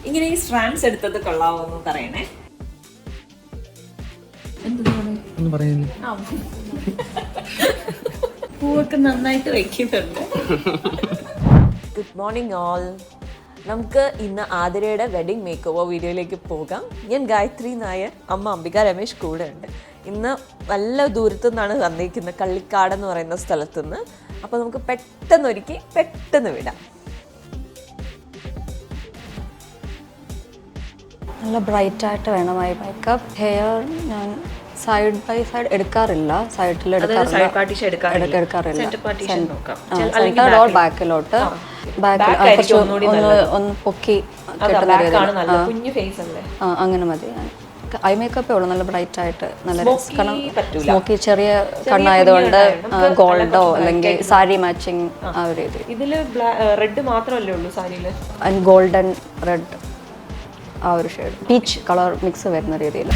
ഇങ്ങനെ ഈ സ്ട്രാൻഡ്സ് എടുത്തത് കൊള്ളാവോന്ന് പറയണേ. പൂവൊക്കെ നന്നായിട്ട് വെക്കുന്നുണ്ട്. Good morning all. നമുക്ക് ഇന്ന് ആതിരയുടെ വെഡിങ് മേക്ക് ഓവർ വീഡിയോയിലേക്ക് പോകാം. ഞാൻ ഗായത്രി നായർ, അമ്മ അംബിക രമേശ് കൂടെ ഉണ്ട്. ഇന്ന് നല്ല ദൂരത്തു നിന്നാണ് വന്നിരിക്കുന്നത്, കള്ളിക്കാട് എന്ന് പറയുന്ന സ്ഥലത്തുനിന്ന്. അപ്പോൾ നമുക്ക് പെട്ടെന്ന് ഒരുക്കി പെട്ടെന്ന് വിടാം. നല്ല ബ്രൈറ്റ് ആയിട്ട് വേണം മേക്കപ്പ്. ഹെയർ ഞാൻ സൈഡ് ബൈ സൈഡ് എടുക്കാറില്ല, സൈഡിൽ എടുക്കാറില്ല, സെന്റർ ഓർ ബാക്കിലോട്ട്. ബാക്കിൽ ഒന്ന് പൊക്കി കിട്ടുന്ന രീതിയിൽ അങ്ങനെ മതി. ഐ മേക്കപ്പേ ഉള്ളൂ നല്ല ബ്രൈറ്റ് ആയിട്ട്, നല്ല കാരണം സ്മോക്കി ചെറിയ കണ്ണായതുകൊണ്ട് ഗോൾഡോ അല്ലെങ്കിൽ സാരി മാച്ചിങ് ആ ഒരു രീതി. ഇതില് റെഡ് മാത്രമല്ലേ ഉള്ളൂ സാരിയില്, ആൻഡ് ഗോൾഡൻ റെഡ് ആ ഒരു ഷെയ്ഡ്, പീച്ച് കളർ മിക്സ് വരുന്ന രീതിയിൽ.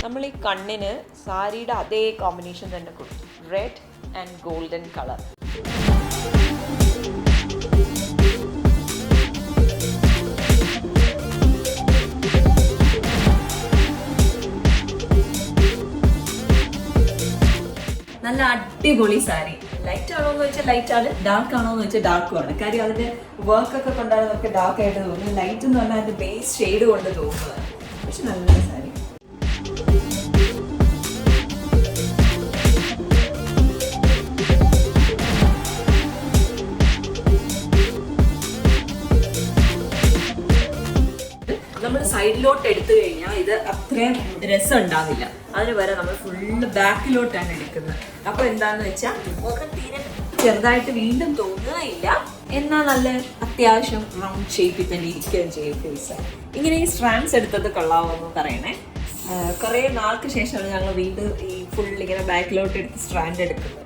നമ്മൾ ഈ കണ്ണിന് സാരിയുടെ അതേ കോമ്പിനേഷൻ തന്നെ കൊടുത്തു, റെഡ് ആൻഡ് ഗോൾഡൻ കളർ. നല്ല അടിപൊളി സാരി. ലൈറ്റ് ആണോ എന്ന് വെച്ചാൽ ലൈറ്റ് ആണ്, ഡാർക്ക് ആണോ എന്ന് വെച്ചാൽ ഡാർക്കും ആണ്. കാര്യം അതിന്റെ വർക്ക് ഒക്കെ കൊണ്ടാണ് നമുക്ക് ഡാർക്ക് ആയിട്ട് തോന്നുന്നത്. ലൈറ്റ് എന്ന് പറഞ്ഞാൽ അതിന്റെ ബേസ് ഷെയ്ഡ് കൊണ്ട് തോന്നുന്നത്. പക്ഷെ നല്ല സാരി. നമ്മൾ സൈഡിലോട്ട് എടുത്തു കഴിഞ്ഞാൽ ഇത് അത്രയും രസം ഉണ്ടാവില്ല. അതിന് വരെ നമ്മൾ ഫുള്ള് ബാക്കിലോട്ടാണ് എടുക്കുന്നത്. അപ്പോൾ എന്താണെന്ന് വെച്ചാൽ മുഖം തീരെ ചെറുതായിട്ട് വീണ്ടും തോന്നുകയില്ല, എന്നാൽ നല്ല അത്യാവശ്യം റൗണ്ട് ഷേപ്പിൽ തന്നെ ഇരിക്കുകയും ചെയ്യും ഫേസ്. ഇങ്ങനെ ഈ സ്ട്രാൻഡ്സ് എടുത്തത് കൊള്ളാവോന്ന് പറയണേ. കുറേ നാൾക്ക് ശേഷമാണ് ഞങ്ങൾ വീണ്ടും ഈ ഫുൾ ഇങ്ങനെ ബാക്കിലോട്ട് എടുത്ത് സ്ട്രാൻഡ് എടുക്കുന്നത്.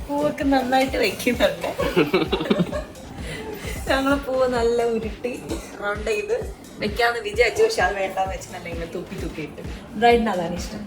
പൂവൊക്കെ നന്നായിട്ട് വെക്കുന്നുണ്ട്. ഞങ്ങള് പൂവ് നല്ല ഉരുട്ടി റൗണ്ട് ചെയ്ത് വെക്കാന്ന് വിചാരിച്ചു. പക്ഷെ അത് വേണ്ടാന്ന് വെച്ചിട്ടുണ്ടെങ്കിൽ തൂക്കി ഇട്ട് ബ്രൈഡിന് അതാണ് ഇഷ്ടം.